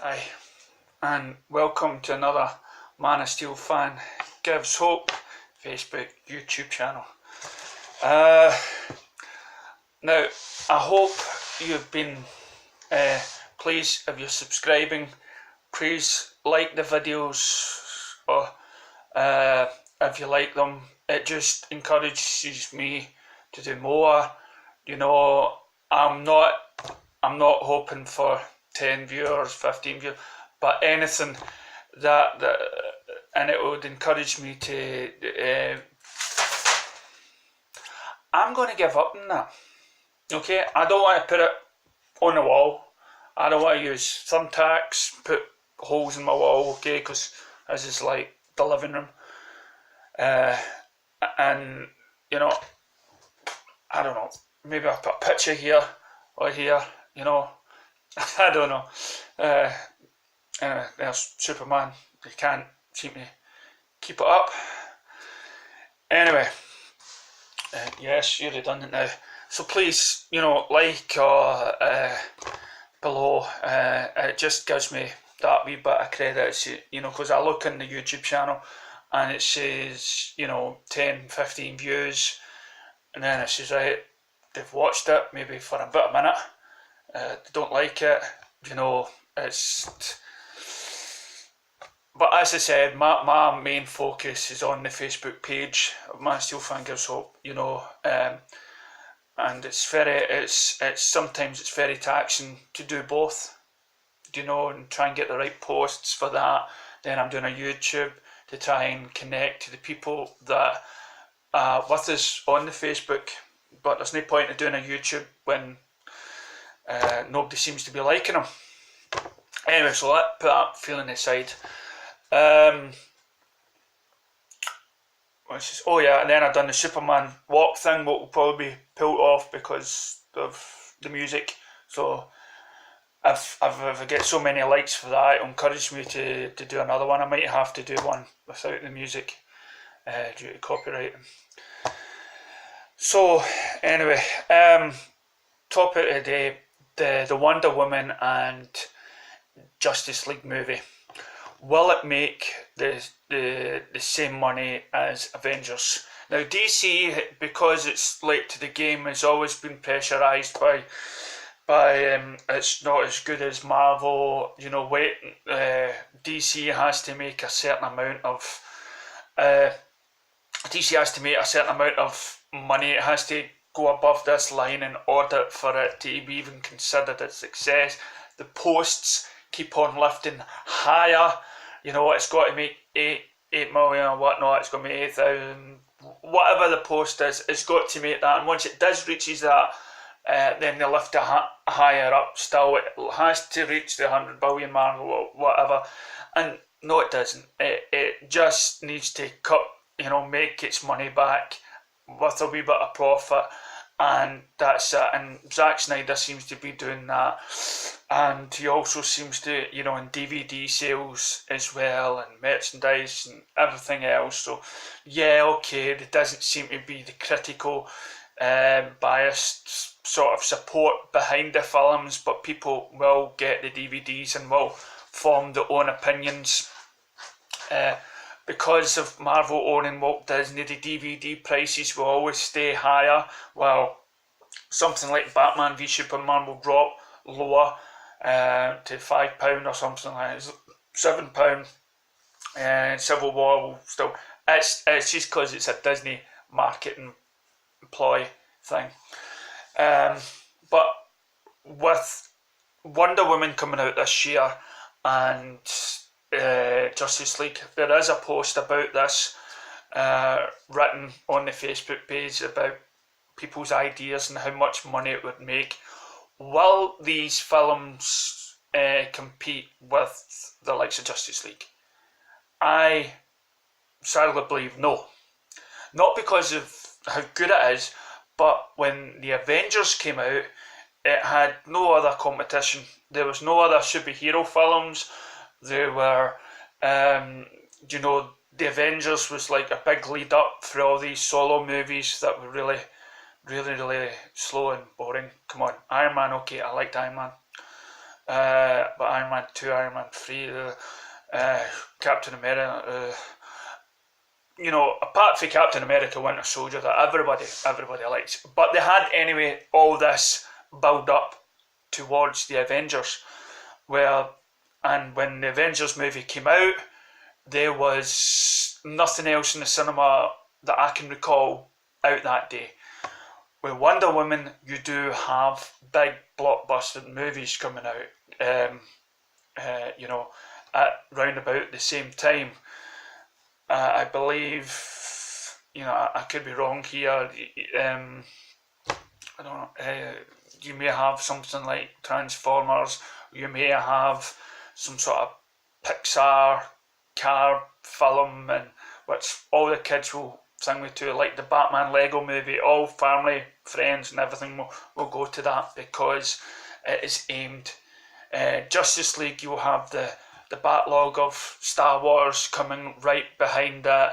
Aye, and welcome to another Man of Steel fan gives hope Facebook YouTube channel. Now I hope you've been please if you're subscribing, please like the videos, or if you like them, it just encourages me to do more. You know, I'm not hoping for 10 viewers, 15 viewers, but anything that and it would encourage me to I'm going to give up on that. Okay, I don't want to put it on the wall. I don't want to use thumbtacks, put holes in my wall, okay, because this is like the living room. And, you know, I don't know, maybe I'll put a picture here or here, you know, I don't know. Anyway, there's Superman. You can't seem to keep it up. Anyway, yes, you're redundant now. So please, you know, like or below. It just gives me that wee bit of credit, you know, because I look in the YouTube channel and it says, you know, 10, 15 views, and then it says, right, they've watched it maybe for a bit of a minute, they don't like it, you know, it's... But as I said, my main focus is on the Facebook page of Man Steel Fan Gives Hope, you know, and it's sometimes it's very taxing to do both, you know, and try and get the right posts for that. Then I'm doing a YouTube to try and connect to the people that are with us on the Facebook, but there's no point in doing a YouTube when nobody seems to be liking them. Anyway, so let's put that feeling aside. Oh yeah, and then I've done the Superman walk thing, what will probably be pulled off because of the music. So if I get so many likes for that, it'll encourage me to do another one. I might have to do one without the music due to copyright. So anyway, topic of the day, the Wonder Woman and Justice League movie. Will it make the same money as Avengers? Now DC, because it's late to the game, has always been pressurised by it's not as good as Marvel. You know, DC has to make a certain amount of money. It has to go above this line in order for it to be even considered a success. The posts keep on lifting higher. You know, it's got to make 8 million or whatnot, it's got to make 8,000, whatever the post is, it's got to make that. And once it does reaches that, then they lift it higher up still. It has to reach the 100 billion mark or whatever. And no, it doesn't. It just needs to cut, you know, make its money back with a wee bit of profit. And that's it. And Zack Snyder seems to be doing that, and he also seems to, you know, in DVD sales as well, and merchandise and everything else. So yeah, okay, there doesn't seem to be the critical, biased sort of support behind the films, but people will get the DVDs and will form their own opinions. Because of Marvel owning Walt Disney, the DVD prices will always stay higher, while something like Batman v Superman will drop lower to £5 or something like that, £7. And Civil War will still... It's just because it's a Disney marketing ploy thing. But with Wonder Woman coming out this year and Justice League, there is a post about this written on the Facebook page about people's ideas and how much money it would make. Will these films compete with the likes of Justice League? I sadly believe no. Not because of how good it is, but when the Avengers came out, it had no other competition. There was no other superhero films. There were, you know, the Avengers was like a big lead up for all these solo movies that were really slow and boring. Come on, Iron Man, okay, I liked Iron Man. but Iron Man 2, Iron Man 3, Captain America, you know, apart from Captain America Winter Soldier that everybody likes. But they had anyway all this build up towards the Avengers, and when the Avengers movie came out, there was nothing else in the cinema that I can recall out that day. With Wonder Woman, you do have big blockbuster movies coming out, you know, at round about the same time. I believe, you know, I could be wrong here. I don't know. You may have something like Transformers. You may have some sort of Pixar car film, and which all the kids will sing with to, like the Batman Lego movie. All family, friends, and everything will go to that because it is aimed. Justice League, you'll have the backlog of Star Wars coming right behind it,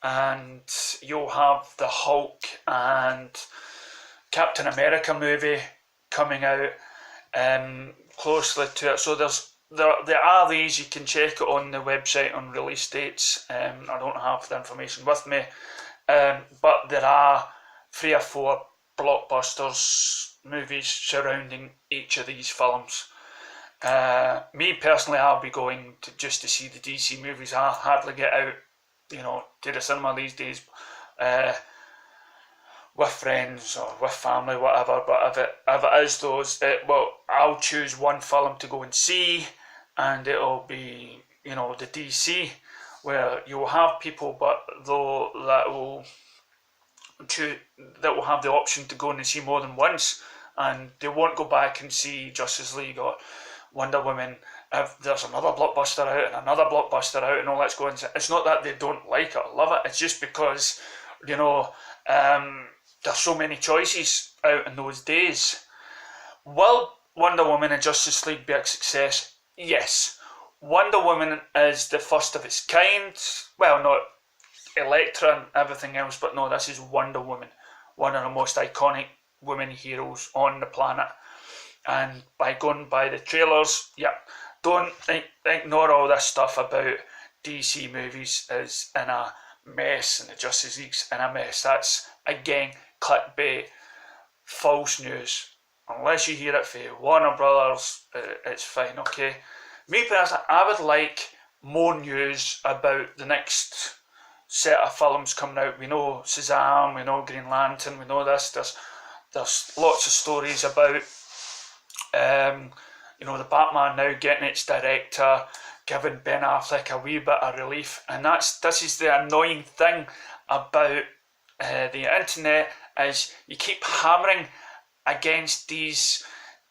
and you'll have the Hulk and Captain America movie coming out closely to it. So there are these, you can check it on the website on release dates. I don't have the information with me, but there are 3 or 4 blockbusters movies surrounding each of these films. Me personally, I'll be going just to see the DC movies. I hardly get out, you know, to the cinema these days with friends or with family, whatever. But if it is those, well, I'll choose one film to go and see, and it'll be, you know, the DC, where you'll have people, but though that will have the option to go and see more than once, and they won't go back and see Justice League or Wonder Woman if there's another blockbuster out and another blockbuster out and all that's going. It's not that they don't like it or love it, it's just because, you know, there's so many choices out in those days. Will Wonder Woman and Justice League be a success? Yes. Wonder Woman is the first of its kind. Well, not Elektra and everything else, but no, this is Wonder Woman, one of the most iconic women heroes on the planet. And by going by the trailers, yeah, don't ignore all this stuff about DC movies is in a mess and the Justice League's in a mess. That's, again, clickbait, false news. Unless you hear it from Warner Brothers, it's fine, okay? Me personally, I would like more news about the next set of films coming out. We know Shazam, we know Green Lantern, we know this. There's lots of stories about you know, the Batman now getting its director, giving Ben Affleck a wee bit of relief, and this is the annoying thing about the internet, is you keep hammering against these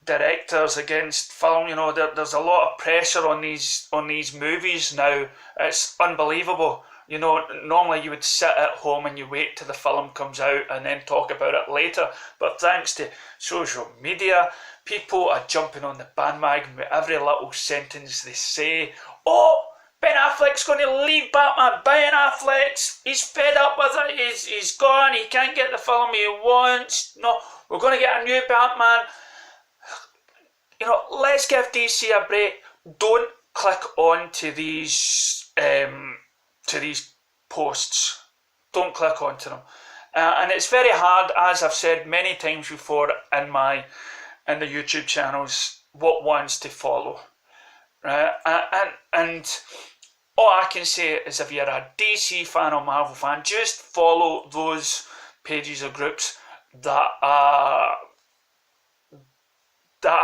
directors, against film. You know, there's a lot of pressure on these movies now. It's unbelievable. You know, normally you would sit at home and you wait till the film comes out and then talk about it later. But thanks to social media, people are jumping on the bandwagon with every little sentence they say. Oh, Ben Affleck's going to leave Batman. Ben Affleck's, he's fed up with it. He's gone. He can't get the film he wants. No, we're going to get a new Batman. You know, let's give DC a break. Don't click on to these posts. Don't click onto them. And it's very hard, as I've said many times before in the YouTube channels, what ones to follow. And all I can say is, if you're a DC fan or Marvel fan, just follow those pages or groups that are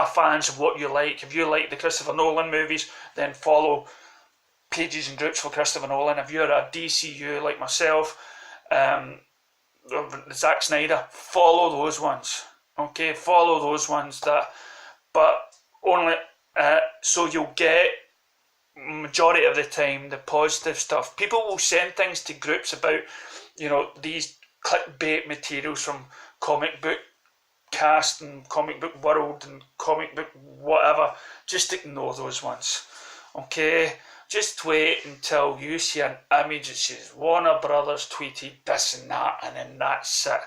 fans of what you like. If you like the Christopher Nolan movies, then follow pages and groups for Christopher Nolan. If you're a DCU like myself, Zack Snyder, follow those ones. Okay, follow those ones, but only so you'll get majority of the time the positive stuff. People will send things to groups about, you know, these clickbait materials from comic book cast and comic book world and comic book whatever. Just ignore those ones. Okay, just wait until you see an image that says Warner Brothers tweeted this and that, and then that's it.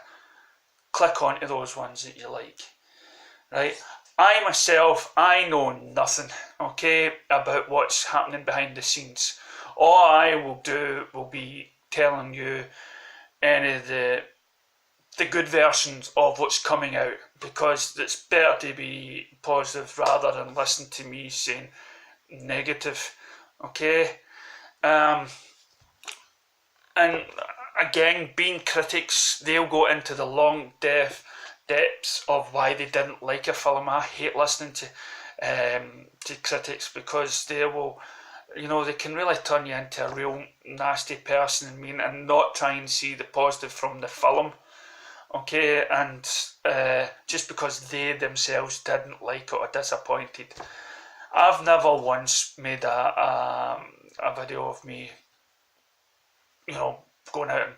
Click onto those ones that you like, right? I myself, I know nothing, okay, about what's happening behind the scenes. All I will do will be telling you any of the good versions of what's coming out, because it's better to be positive rather than listen to me saying negative, okay? And again, being critics, they'll go into the long depths of why they didn't like a film. I hate listening to critics, because they will, you know, they can really turn you into a real nasty person and mean, and not try and see the positive from the film, okay? And just because they themselves didn't like it or disappointed. I've never once made a video of me, you know, going out and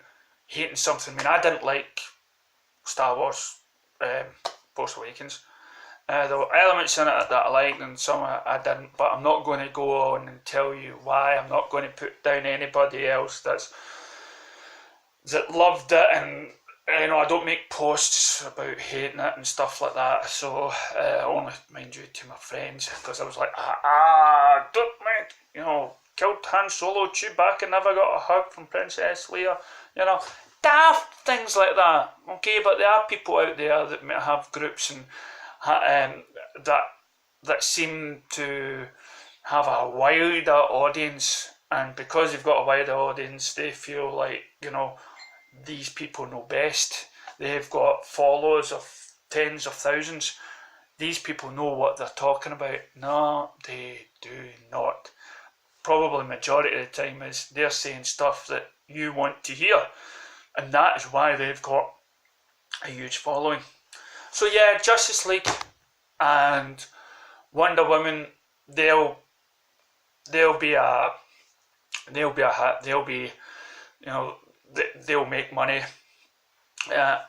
hating something. I mean, I didn't like Star Wars Force Awakens. There were elements in it that I liked and some I didn't, but I'm not going to go on and tell you why. I'm not going to put down anybody else that loved it, and you know, I don't make posts about hating it and stuff like that. So only, mind you, to my friends, because I was like, don't mind, you know, killed Han Solo, Chewbacca never got a hug from Princess Leia, you know, daft things like that, okay? But there are people out there that may have groups and that seem to have a wider audience, and because they've got a wider audience, they feel like, you know, these people know best. They've got followers of tens of thousands. These people know what they're talking about. No, they do not. Probably majority of the time is they're saying stuff that you want to hear, and that is why they've got a huge following. So yeah, Justice League and Wonder Woman, they'll be, you know, they'll make money,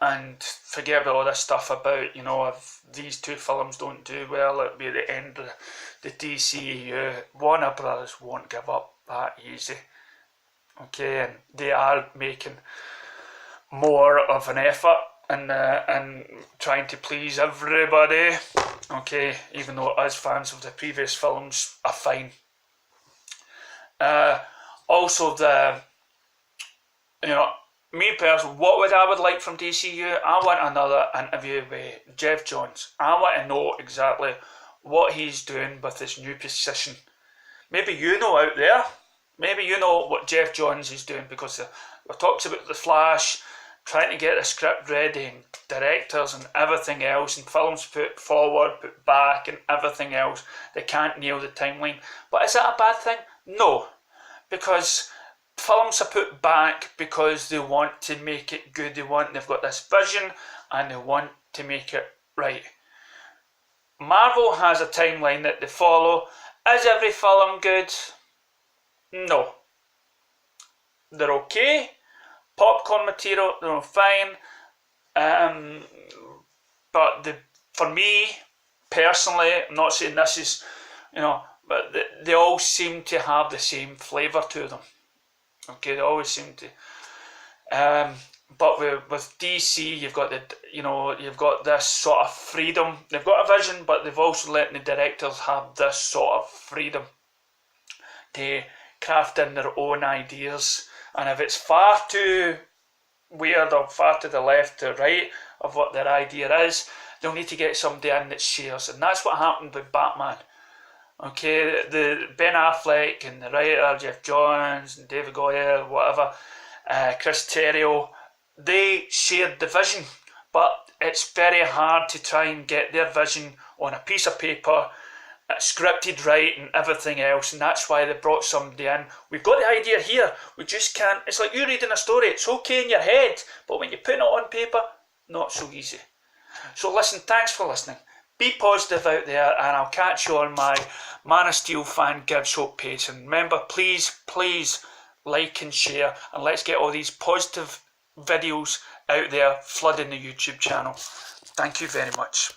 and forget about all this stuff about, you know, if these two films don't do well, it'll be the end of the DCEU. Warner Brothers won't give up that easy, okay? And they are making more of an effort and trying to please everybody, okay, even though us fans of the previous films are fine. Also, you know, me personally, what I would like from DCU, I want another interview with Geoff Johns. I want to know exactly what he's doing with his new position. Maybe you know out there, maybe you know what Geoff Johns is doing, because there talks about The Flash, trying to get the script ready, and directors and everything else, and films put forward, put back, and everything else. They can't nail the timeline. But is that a bad thing? No, because films are put back because they want to make it good. They've got this vision and they want to make it right. Marvel has a timeline that they follow. Is every film good? No. They're okay. Popcorn material, they're fine. But for me, personally, I'm not saying this is, you know, but they all seem to have the same flavour to them. Okay, they always seem to. But with DC, you've got you've got this sort of freedom. They've got a vision, but they've also let the directors have this sort of freedom to craft in their own ideas. And if it's far too weird or far to the left or right of what their idea is, they'll need to get somebody in that shares. And that's what happened with Batman. Okay, the Ben Affleck and the writer Geoff Johns and David Goyer, whatever, Chris Terrio, they shared the vision, but it's very hard to try and get their vision on a piece of paper, scripted right and everything else, and that's why they brought somebody in. We've got the idea here, we just can't. It's like you reading a story, it's okay in your head, but when you put it on paper, not so easy. So listen, thanks for listening. Be positive out there, and I'll catch you on my Man of Steel fan Gives Hope page. And remember, please like and share, and let's get all these positive videos out there flooding the YouTube channel. Thank you very much.